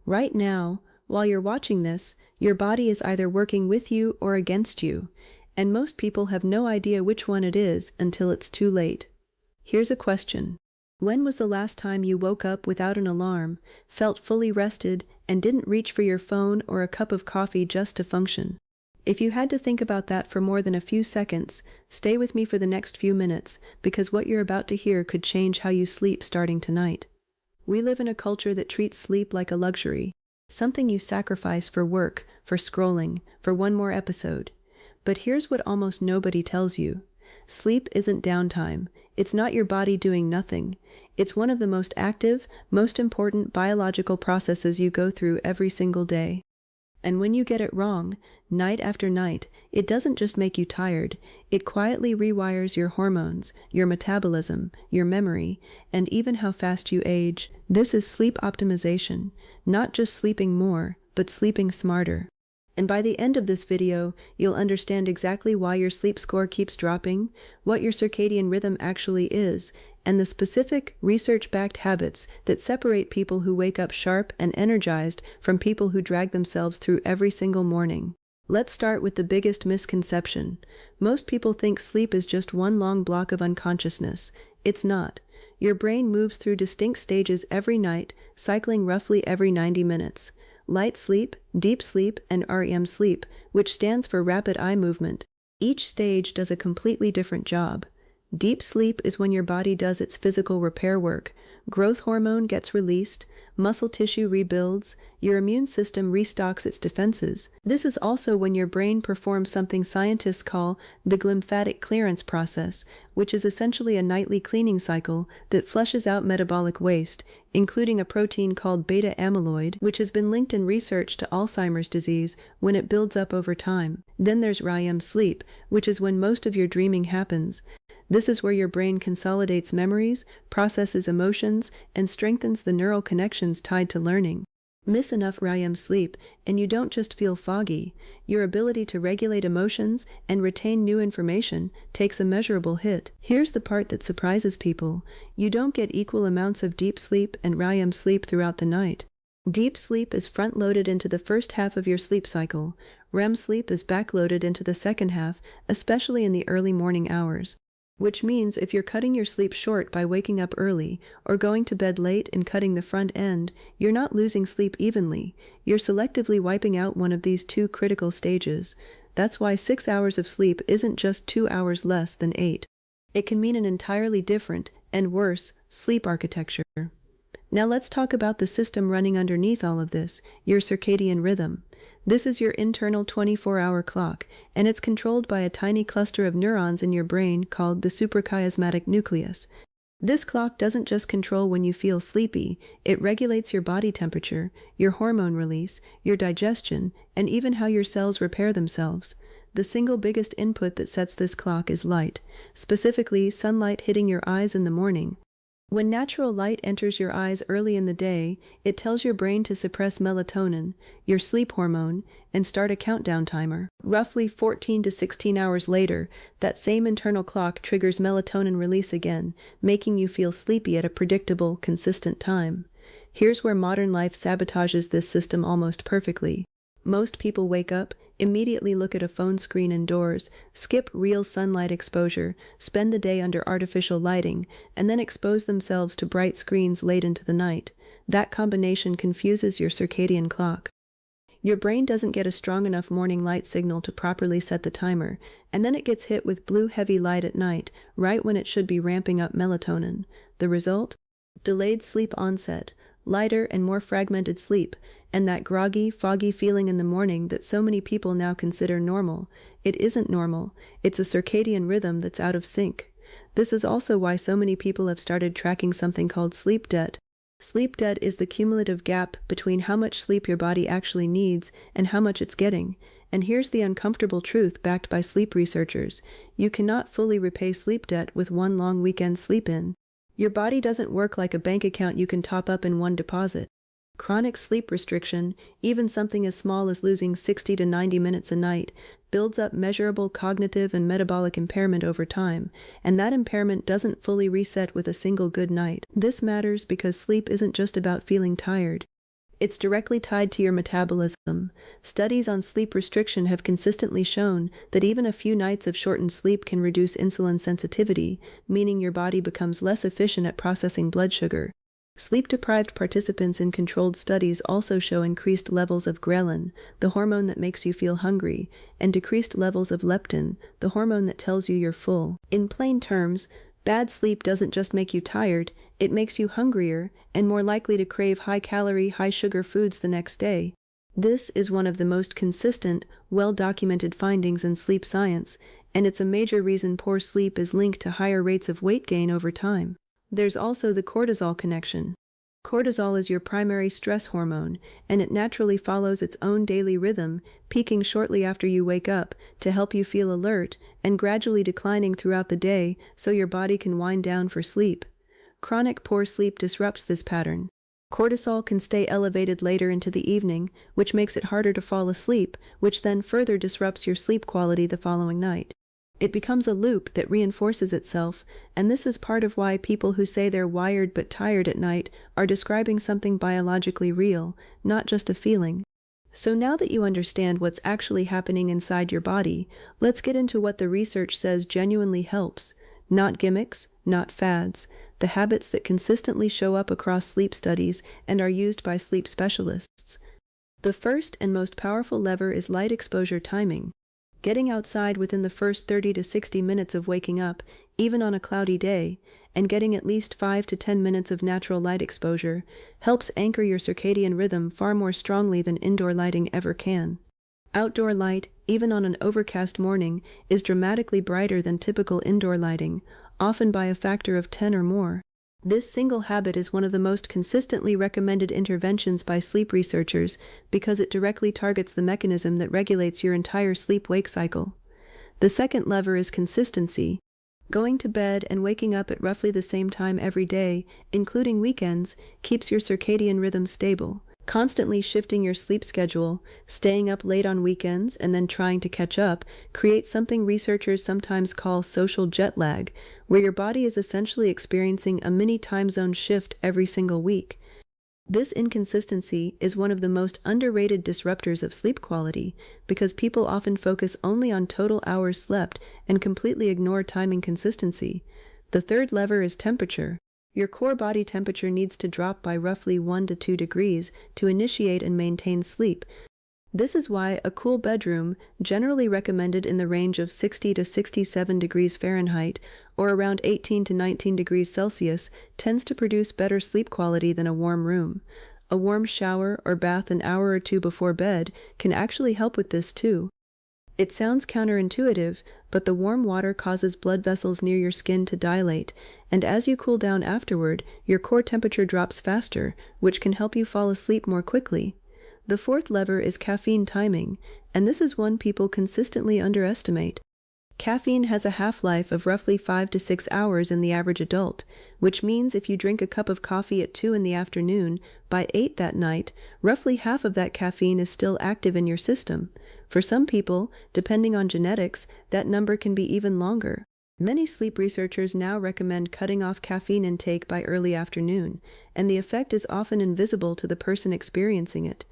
Right now, while you're watching this, your body is either working with you or against you, and most people have no idea which one it is until it's too late. Here's a question. When was the last time you woke up without an alarm, felt fully rested, and didn't reach for your phone or a cup of coffee just to function? If you had to think about that for more than a few seconds, stay with me for the next few minutes, because what you're about to hear could change how you sleep starting tonight. We live in a culture that treats sleep like a luxury, something you sacrifice for work, for scrolling, for one more episode. But here's what almost nobody tells you. Sleep isn't downtime. It's not your body doing nothing. It's one of the most active, most important biological processes you go through every single day. And when you get it wrong, night after night, it doesn't just make you tired, it quietly rewires your hormones, your metabolism, your memory, and even how fast you age. This is sleep optimization, not just sleeping more, but sleeping smarter. And by the end of this video, you'll understand exactly why your sleep score keeps dropping, what your circadian rhythm actually is, and the specific, research-backed habits that separate people who wake up sharp and energized from people who drag themselves through every single morning. Let's start with the biggest misconception. Most people think sleep is just one long block of unconsciousness. It's not. Your brain moves through distinct stages every night, cycling roughly every 90 minutes. Light sleep, deep sleep, and REM sleep, which stands for rapid eye movement. Each stage does a completely different job. Deep sleep is when your body does its physical repair work. Growth hormone gets released, muscle tissue rebuilds, your immune system restocks its defenses. This is also when your brain performs something scientists call the glymphatic clearance process, which is essentially a nightly cleaning cycle that flushes out metabolic waste, including a protein called beta amyloid, which has been linked in research to Alzheimer's disease when it builds up over time. Then there's REM sleep, which is when most of your dreaming happens. This is where your brain consolidates memories, processes emotions, and strengthens the neural connections tied to learning. Miss enough REM sleep, and you don't just feel foggy. Your ability to regulate emotions and retain new information takes a measurable hit. Here's the part that surprises people. You don't get equal amounts of deep sleep and REM sleep throughout the night. Deep sleep is front-loaded into the first half of your sleep cycle. REM sleep is back-loaded into the second half, especially in the early morning hours. Which means if you're cutting your sleep short by waking up early, or going to bed late and cutting the front end, you're not losing sleep evenly. You're selectively wiping out one of these two critical stages. That's why 6 hours of sleep isn't just 2 hours less than 8. It can mean an entirely different, and worse, sleep architecture. Now let's talk about the system running underneath all of this, your circadian rhythm. This is your internal 24-hour clock, and it's controlled by a tiny cluster of neurons in your brain called the suprachiasmatic nucleus. This clock doesn't just control when you feel sleepy, it regulates your body temperature, your hormone release, your digestion, and even how your cells repair themselves. The single biggest input that sets this clock is light, specifically sunlight hitting your eyes in the morning. When natural light enters your eyes early in the day, it tells your brain to suppress melatonin, your sleep hormone, and start a countdown timer. Roughly 14 to 16 hours later, that same internal clock triggers melatonin release again, making you feel sleepy at a predictable, consistent time. Here's where modern life sabotages this system almost perfectly. Most people wake up, immediately look at a phone screen indoors, skip real sunlight exposure, spend the day under artificial lighting, and then expose themselves to bright screens late into the night. That combination confuses your circadian clock. Your brain doesn't get a strong enough morning light signal to properly set the timer, and then it gets hit with blue heavy light at night, right when it should be ramping up melatonin. The result? Delayed sleep onset, lighter and more fragmented sleep, and that groggy, foggy feeling in the morning that so many people now consider normal. It isn't normal. It's a circadian rhythm that's out of sync. This is also why so many people have started tracking something called sleep debt. Sleep debt is the cumulative gap between how much sleep your body actually needs and how much it's getting. And here's the uncomfortable truth backed by sleep researchers. You cannot fully repay sleep debt with one long weekend sleep-in. Your body doesn't work like a bank account you can top up in one deposit. Chronic sleep restriction, even something as small as losing 60 to 90 minutes a night, builds up measurable cognitive and metabolic impairment over time, and that impairment doesn't fully reset with a single good night. This matters because sleep isn't just about feeling tired. It's directly tied to your metabolism. Studies on sleep restriction have consistently shown that even a few nights of shortened sleep can reduce insulin sensitivity, meaning your body becomes less efficient at processing blood sugar. Sleep-deprived participants in controlled studies also show increased levels of ghrelin, the hormone that makes you feel hungry, and decreased levels of leptin, the hormone that tells you you're full. In plain terms, bad sleep doesn't just make you tired, it makes you hungrier and more likely to crave high-calorie, high-sugar foods the next day. This is one of the most consistent, well-documented findings in sleep science, and it's a major reason poor sleep is linked to higher rates of weight gain over time. There's also the cortisol connection. Cortisol is your primary stress hormone, and it naturally follows its own daily rhythm, peaking shortly after you wake up to help you feel alert and gradually declining throughout the day so your body can wind down for sleep. Chronic poor sleep disrupts this pattern. Cortisol can stay elevated later into the evening, which makes it harder to fall asleep, which then further disrupts your sleep quality the following night. It becomes a loop that reinforces itself, and this is part of why people who say they're wired but tired at night are describing something biologically real, not just a feeling. So now that you understand what's actually happening inside your body, let's get into what the research says genuinely helps. Not gimmicks, not fads, the habits that consistently show up across sleep studies and are used by sleep specialists. The first and most powerful lever is light exposure timing. Getting outside within the first 30 to 60 minutes of waking up, even on a cloudy day, and getting at least 5 to 10 minutes of natural light exposure, helps anchor your circadian rhythm far more strongly than indoor lighting ever can. Outdoor light, even on an overcast morning, is dramatically brighter than typical indoor lighting, often by a factor of 10 or more. This single habit is one of the most consistently recommended interventions by sleep researchers because it directly targets the mechanism that regulates your entire sleep-wake cycle. The second lever is consistency. Going to bed and waking up at roughly the same time every day, including weekends, keeps your circadian rhythm stable. Constantly shifting your sleep schedule, staying up late on weekends and then trying to catch up, creates something researchers sometimes call social jet lag, where your body is essentially experiencing a mini time zone shift every single week. This inconsistency is one of the most underrated disruptors of sleep quality because people often focus only on total hours slept and completely ignore timing consistency. The third lever is temperature. Your core body temperature needs to drop by roughly 1 to 2 degrees to initiate and maintain sleep. This is why a cool bedroom, generally recommended in the range of 60 to 67 degrees Fahrenheit or around 18 to 19 degrees Celsius, tends to produce better sleep quality than a warm room. A warm shower or bath an hour or two before bed can actually help with this too. It sounds counterintuitive, but the warm water causes blood vessels near your skin to dilate, and as you cool down afterward, your core temperature drops faster, which can help you fall asleep more quickly. The fourth lever is caffeine timing, and this is one people consistently underestimate. Caffeine has a half-life of roughly 5 to 6 hours in the average adult, which means if you drink a cup of coffee at 2 in the afternoon, by 8 that night, roughly half of that caffeine is still active in your system. For some people, depending on genetics, that number can be even longer. Many sleep researchers now recommend cutting off caffeine intake by early afternoon, and the effect is often invisible to the person experiencing it.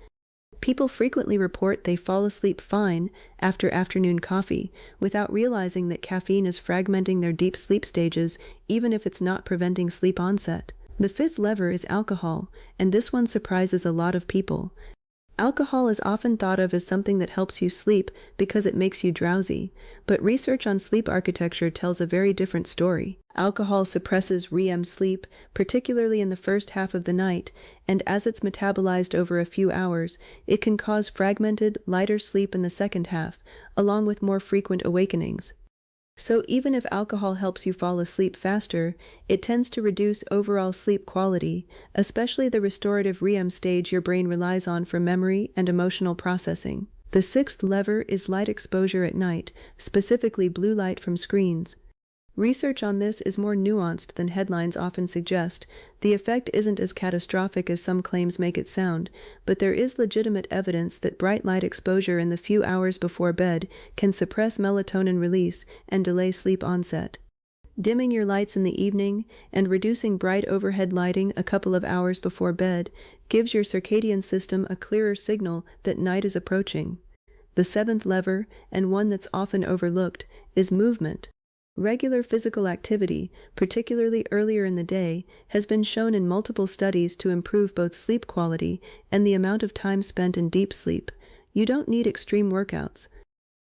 People frequently report they fall asleep fine after afternoon coffee, without realizing that caffeine is fragmenting their deep sleep stages, even if it's not preventing sleep onset. The fifth lever is alcohol, and this one surprises a lot of people. Alcohol is often thought of as something that helps you sleep because it makes you drowsy, but research on sleep architecture tells a very different story. Alcohol suppresses REM sleep, particularly in the first half of the night, and as it's metabolized over a few hours, it can cause fragmented, lighter sleep in the second half, along with more frequent awakenings. So even if alcohol helps you fall asleep faster, it tends to reduce overall sleep quality, especially the restorative REM stage your brain relies on for memory and emotional processing. The sixth lever is light exposure at night, specifically blue light from screens. Research on this is more nuanced than headlines often suggest. The effect isn't as catastrophic as some claims make it sound, but there is legitimate evidence that bright light exposure in the few hours before bed can suppress melatonin release and delay sleep onset. Dimming your lights in the evening and reducing bright overhead lighting a couple of hours before bed gives your circadian system a clearer signal that night is approaching. The seventh lever, and one that's often overlooked, is movement. Regular physical activity, particularly earlier in the day, has been shown in multiple studies to improve both sleep quality and the amount of time spent in deep sleep. You don't need extreme workouts.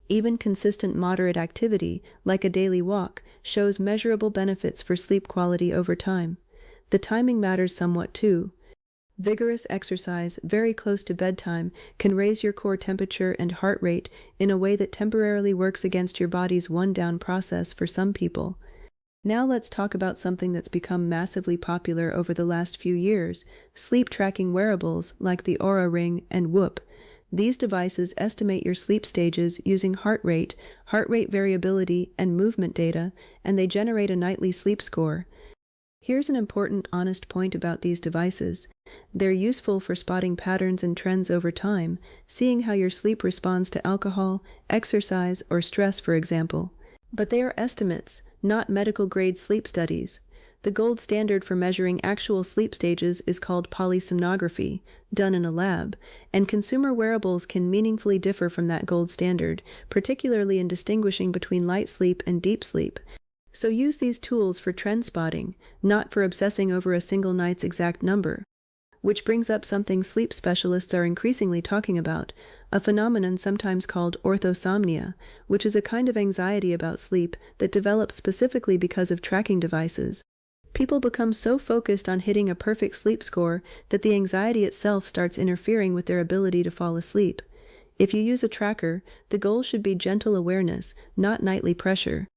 Even consistent moderate activity, like a daily walk, shows measurable benefits for sleep quality over time. The timing matters somewhat too. Vigorous exercise very close to bedtime can raise your core temperature and heart rate in a way that temporarily works against your body's one-down process for some people. Now let's talk about something that's become massively popular over the last few years: sleep tracking wearables like the Oura Ring and WHOOP. These devices estimate your sleep stages using heart rate variability, and movement data, and they generate a nightly sleep score. Here's an important, honest point about these devices. They're useful for spotting patterns and trends over time, seeing how your sleep responds to alcohol, exercise, or stress, for example. But they are estimates, not medical-grade sleep studies. The gold standard for measuring actual sleep stages is called polysomnography, done in a lab, and consumer wearables can meaningfully differ from that gold standard, particularly in distinguishing between light sleep and deep sleep. So use these tools for trend spotting, not for obsessing over a single night's exact number. Which brings up something sleep specialists are increasingly talking about, a phenomenon sometimes called orthosomnia, which is a kind of anxiety about sleep that develops specifically because of tracking devices. People become so focused on hitting a perfect sleep score that the anxiety itself starts interfering with their ability to fall asleep. If you use a tracker, the goal should be gentle awareness, not nightly pressure.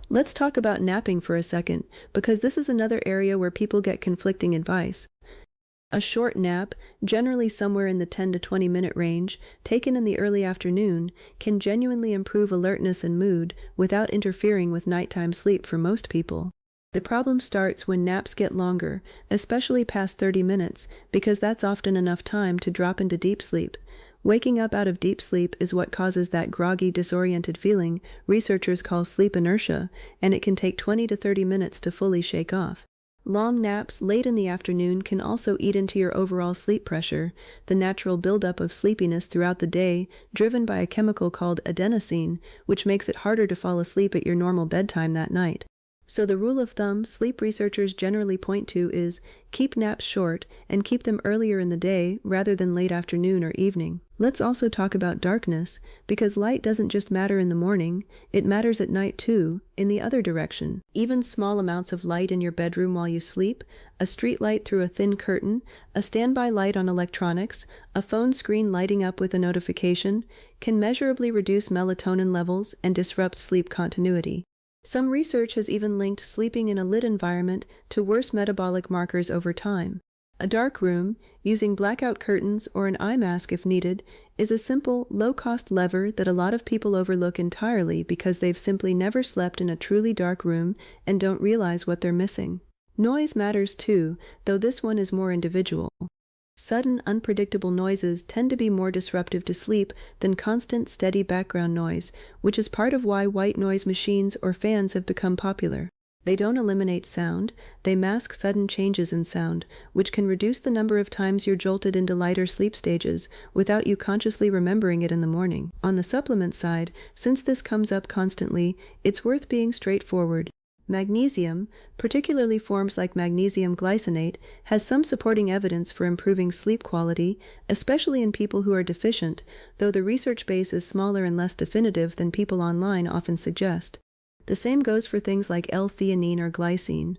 Let's talk about napping for a second, because this is another area where people get conflicting advice. A short nap, generally somewhere in the 10 to 20 minute range, taken in the early afternoon, can genuinely improve alertness and mood without interfering with nighttime sleep for most people. The problem starts when naps get longer, especially past 30 minutes, because that's often enough time to drop into deep sleep. Waking up out of deep sleep is what causes that groggy, disoriented feeling researchers call sleep inertia, and it can take 20 to 30 minutes to fully shake off. Long naps late in the afternoon can also eat into your overall sleep pressure, the natural buildup of sleepiness throughout the day, driven by a chemical called adenosine, which makes it harder to fall asleep at your normal bedtime that night. So the rule of thumb sleep researchers generally point to is keep naps short and keep them earlier in the day rather than late afternoon or evening. Let's also talk about darkness, because light doesn't just matter in the morning, it matters at night too, in the other direction. Even small amounts of light in your bedroom while you sleep, a street light through a thin curtain, a standby light on electronics, a phone screen lighting up with a notification, can measurably reduce melatonin levels and disrupt sleep continuity. Some research has even linked sleeping in a lit environment to worse metabolic markers over time. A dark room, using blackout curtains or an eye mask if needed, is a simple, low-cost lever that a lot of people overlook entirely because they've simply never slept in a truly dark room and don't realize what they're missing. Noise matters too, though this one is more individual. Sudden, unpredictable noises tend to be more disruptive to sleep than constant, steady background noise, which is part of why white noise machines or fans have become popular. They don't eliminate sound, they mask sudden changes in sound, which can reduce the number of times you're jolted into lighter sleep stages without you consciously remembering it in the morning. On the supplement side, since this comes up constantly, it's worth being straightforward. Magnesium, particularly forms like magnesium glycinate, has some supporting evidence for improving sleep quality, especially in people who are deficient, though the research base is smaller and less definitive than people online often suggest. The same goes for things like L-theanine or glycine.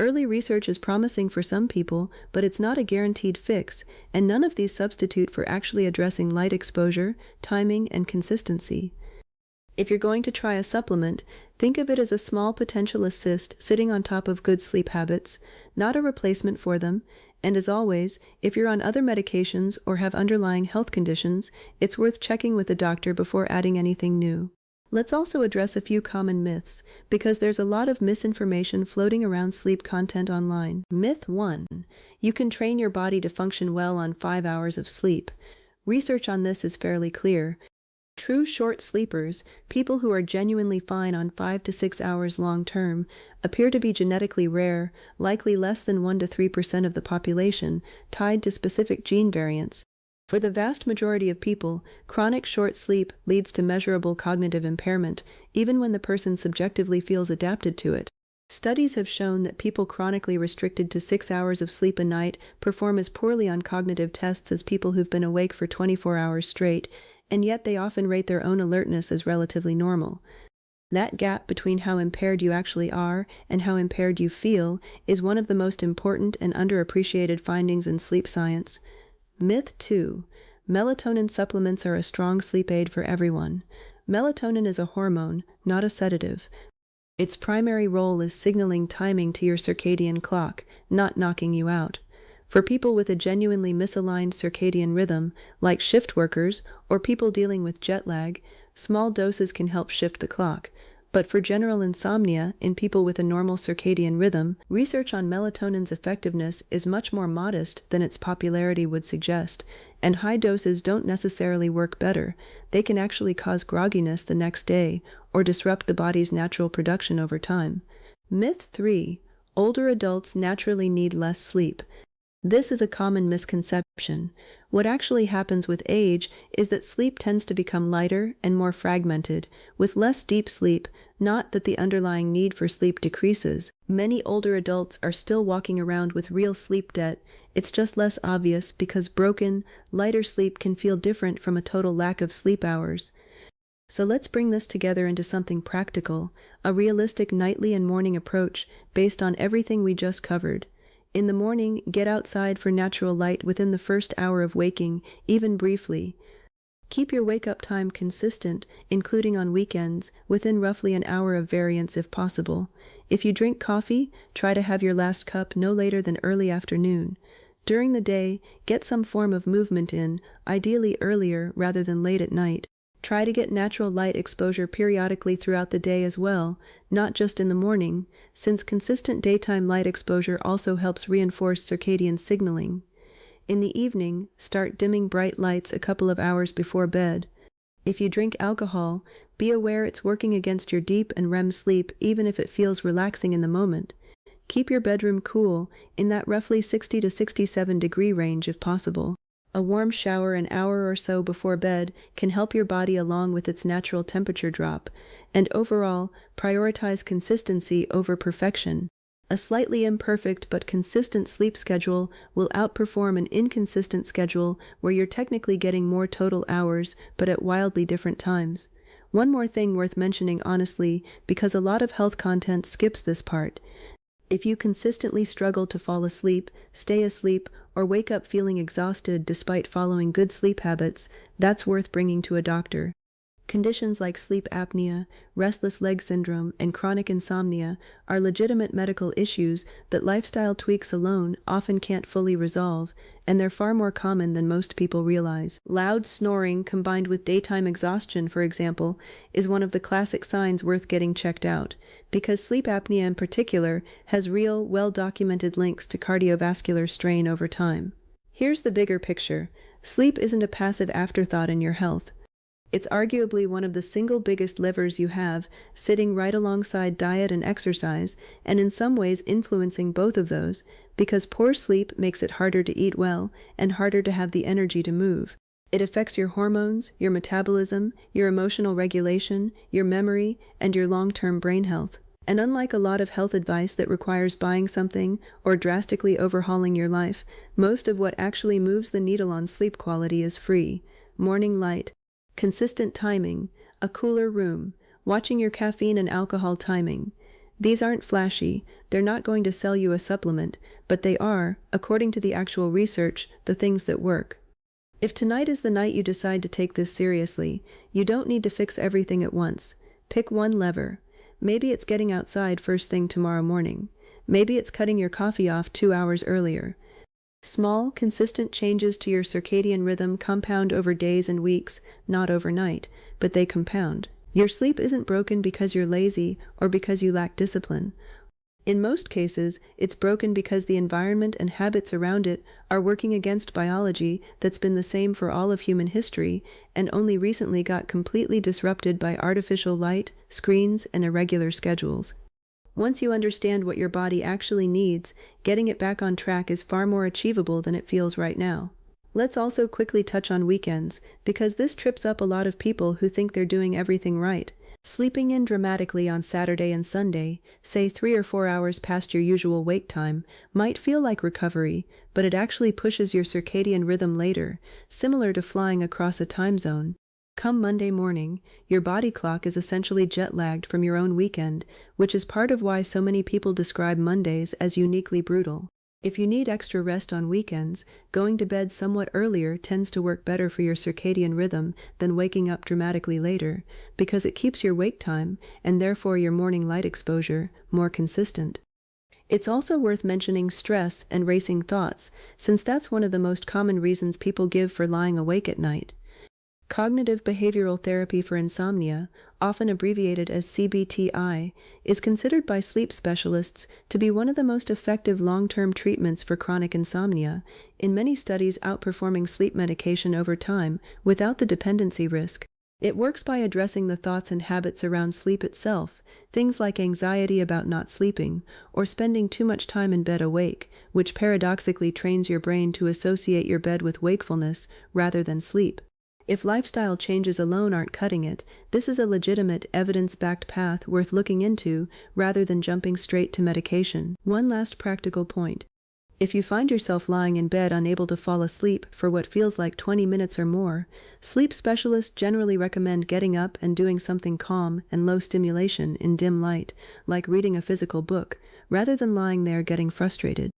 Early research is promising for some people, but it's not a guaranteed fix, and none of these substitute for actually addressing light exposure, timing, and consistency. If you're going to try a supplement, think of it as a small potential assist sitting on top of good sleep habits, not a replacement for them, and as always, if you're on other medications or have underlying health conditions, it's worth checking with a doctor before adding anything new. Let's also address a few common myths, because there's a lot of misinformation floating around sleep content online. Myth 1. You can train your body to function well on 5 hours of sleep. Research on this is fairly clear. True short sleepers, people who are genuinely fine on 5 to 6 hours long term, appear to be genetically rare, likely less than 1 to 3% of the population, tied to specific gene variants. For the vast majority of people, chronic short sleep leads to measurable cognitive impairment, even when the person subjectively feels adapted to it. Studies have shown that people chronically restricted to 6 hours of sleep a night perform as poorly on cognitive tests as people who've been awake for 24 hours straight, and yet they often rate their own alertness as relatively normal. That gap between how impaired you actually are and how impaired you feel is one of the most important and underappreciated findings in sleep science. Myth 2. Melatonin supplements are a strong sleep aid for everyone. Melatonin is a hormone, not a sedative. Its primary role is signaling timing to your circadian clock, not knocking you out. For people with a genuinely misaligned circadian rhythm, like shift workers or people dealing with jet lag, small doses can help shift the clock. But for general insomnia in people with a normal circadian rhythm, research on melatonin's effectiveness is much more modest than its popularity would suggest, and high doses don't necessarily work better. They can actually cause grogginess the next day or disrupt the body's natural production over time. Myth 3. Older adults naturally need less sleep. This is a common misconception. What actually happens with age is that sleep tends to become lighter and more fragmented, with less deep sleep, not that the underlying need for sleep decreases. Many older adults are still walking around with real sleep debt. It's just less obvious because broken, lighter sleep can feel different from a total lack of sleep hours. So let's bring this together into something practical, a realistic nightly and morning approach based on everything we just covered. In the morning, get outside for natural light within the first hour of waking, even briefly. Keep your wake-up time consistent, including on weekends, within roughly an hour of variance if possible. If you drink coffee, try to have your last cup no later than early afternoon. During the day, get some form of movement in, ideally earlier rather than late at night. Try to get natural light exposure periodically throughout the day as well, not just in the morning, since consistent daytime light exposure also helps reinforce circadian signaling. In the evening, start dimming bright lights a couple of hours before bed. If you drink alcohol, be aware it's working against your deep and REM sleep even if it feels relaxing in the moment. Keep your bedroom cool, in that roughly 60 to 67 degree range if possible. A warm shower an hour or so before bed can help your body along with its natural temperature drop, and overall, prioritize consistency over perfection. A slightly imperfect but consistent sleep schedule will outperform an inconsistent schedule where you're technically getting more total hours but at wildly different times. One more thing worth mentioning honestly, because a lot of health content skips this part. If you consistently struggle to fall asleep, stay asleep, or wake up feeling exhausted despite following good sleep habits, that's worth bringing to a doctor. Conditions like sleep apnea, restless leg syndrome, and chronic insomnia are legitimate medical issues that lifestyle tweaks alone often can't fully resolve, and they're far more common than most people realize. Loud snoring combined with daytime exhaustion, for example, is one of the classic signs worth getting checked out, because sleep apnea in particular has real, well-documented links to cardiovascular strain over time. Here's the bigger picture. Sleep isn't a passive afterthought in your health. It's arguably one of the single biggest levers you have, sitting right alongside diet and exercise, and in some ways influencing both of those, because poor sleep makes it harder to eat well and harder to have the energy to move. It affects your hormones, your metabolism, your emotional regulation, your memory, and your long-term brain health. And unlike a lot of health advice that requires buying something or drastically overhauling your life, most of what actually moves the needle on sleep quality is free. Morning light, consistent timing, a cooler room, watching your caffeine and alcohol timing. These aren't flashy, they're not going to sell you a supplement, but they are, according to the actual research, the things that work. If tonight is the night you decide to take this seriously, you don't need to fix everything at once. Pick one lever. Maybe it's getting outside first thing tomorrow morning. Maybe it's cutting your coffee off 2 hours earlier. Small, consistent changes to your circadian rhythm compound over days and weeks, not overnight, but they compound. Your sleep isn't broken because you're lazy or because you lack discipline. In most cases, it's broken because the environment and habits around it are working against biology that's been the same for all of human history and only recently got completely disrupted by artificial light, screens, and irregular schedules. Once you understand what your body actually needs, getting it back on track is far more achievable than it feels right now. Let's also quickly touch on weekends, because this trips up a lot of people who think they're doing everything right. Sleeping in dramatically on Saturday and Sunday, say 3 or 4 hours past your usual wake time, might feel like recovery, but it actually pushes your circadian rhythm later, similar to flying across a time zone. Come Monday morning, your body clock is essentially jet-lagged from your own weekend, which is part of why so many people describe Mondays as uniquely brutal. If you need extra rest on weekends, going to bed somewhat earlier tends to work better for your circadian rhythm than waking up dramatically later, because it keeps your wake time, and therefore your morning light exposure, more consistent. It's also worth mentioning stress and racing thoughts, since that's one of the most common reasons people give for lying awake at night. Cognitive behavioral therapy for insomnia, often abbreviated as CBTI, is considered by sleep specialists to be one of the most effective long-term treatments for chronic insomnia, in many studies outperforming sleep medication over time without the dependency risk. It works by addressing the thoughts and habits around sleep itself, things like anxiety about not sleeping, or spending too much time in bed awake, which paradoxically trains your brain to associate your bed with wakefulness rather than sleep. If lifestyle changes alone aren't cutting it, this is a legitimate, evidence-backed path worth looking into rather than jumping straight to medication. One last practical point. If you find yourself lying in bed unable to fall asleep for what feels like 20 minutes or more, sleep specialists generally recommend getting up and doing something calm and low stimulation in dim light, like reading a physical book, rather than lying there getting frustrated.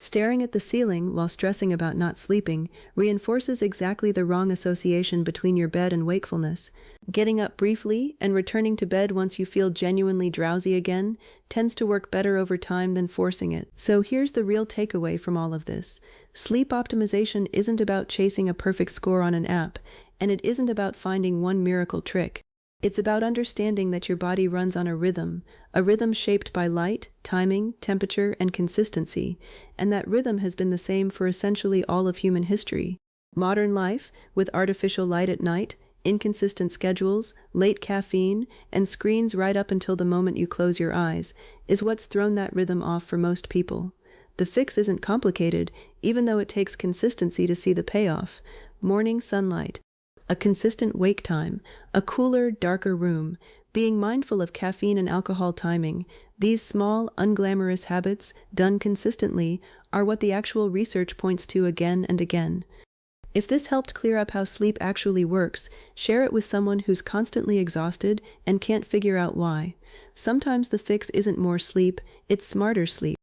Staring at the ceiling while stressing about not sleeping reinforces exactly the wrong association between your bed and wakefulness. Getting up briefly and returning to bed once you feel genuinely drowsy again tends to work better over time than forcing it. So here's the real takeaway from all of this. Sleep optimization isn't about chasing a perfect score on an app, and it isn't about finding one miracle trick. It's about understanding that your body runs on a rhythm shaped by light, timing, temperature, and consistency, and that rhythm has been the same for essentially all of human history. Modern life, with artificial light at night, inconsistent schedules, late caffeine, and screens right up until the moment you close your eyes, is what's thrown that rhythm off for most people. The fix isn't complicated, even though it takes consistency to see the payoff. Morning sunlight, a consistent wake time, a cooler, darker room, being mindful of caffeine and alcohol timing, these small, unglamorous habits, done consistently, are what the actual research points to again and again. If this helped clear up how sleep actually works, share it with someone who's constantly exhausted and can't figure out why. Sometimes the fix isn't more sleep, it's smarter sleep.